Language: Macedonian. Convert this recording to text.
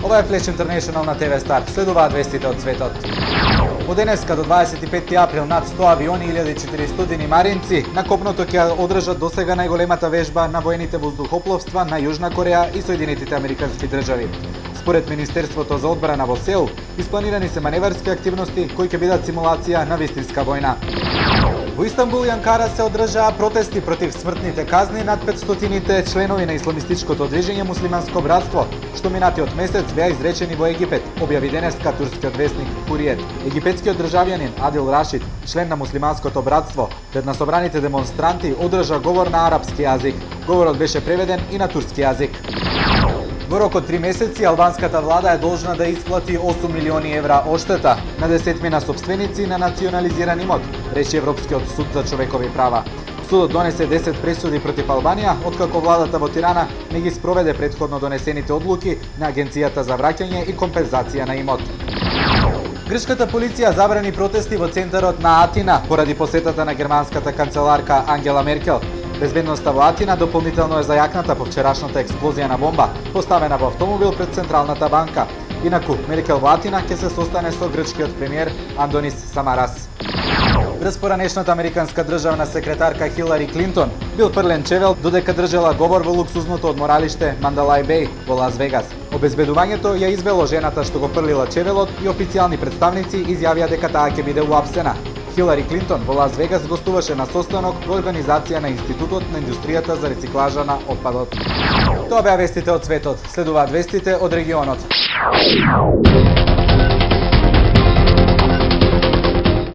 Ова е Flash International на ТВ Стар. Следуваат вестите од светот. Од денеска до 25 април над 100 авиони и 1400 маринци на копното ќе одржат досега најголемата вежба на воените воздухопловства на Јужна Кореја и Соединетите Американски држави. Според Министерството за одбрана во Сеул, испланирани се маневарски активности кои ќе бидат симулација на вистинска војна. Во Истанбул и Анкара се одржаа протести против смртните казни над 500-ите членови на исламистичкото движење Муслиманско братство, што минатиот месец беа изречени во Египет, објави денеска турскиот весник Хуриет. Египетскиот државјанин Адил Рашид, член на Муслиманското братство, пред на собраните демонстранти одржа говор на арапски јазик. Говорот беше преведен и на турски јазик. Во рок од 3 месеци, албанската влада е должна да исплати 8 милиони евра одштета на десетмина собственици на национализиран имот, реши Европскиот суд за човекови права. Судот донесе 10 пресуди против Албанија, откако владата во Тирана не ги спроведе претходно донесените одлуки на Агенцијата за враќање и компензација на имот. Грчката полиција забрани протести во центарот на Атина поради посетата на германската канцеларка Ангела Меркел. Безбедноста во Атина дополнително е зајакната по вчерашната експлозија на бомба, поставена во автомобил пред Централната банка. Инаку, Меркел во Атина ќе се состане со грчкиот премиер Андонис Самарас. Врз поранешната американска државна секретарка Хилари Клинтон бил фрлен чевел додека држала говор во луксузното одморалиште Мандалај Беј во Лас Вегас. Обезбедувањето ја извело жената што го фрлила чевелот и официјални представници изјавија дека таа ќе биде уапсена. Хилари Клинтон во Лас Вегас гостуваше на состанок во организација на Институтот на индустријата за рециклажа на отпадот. Тоа беа вестите од светот. Следуваат вестите од регионот.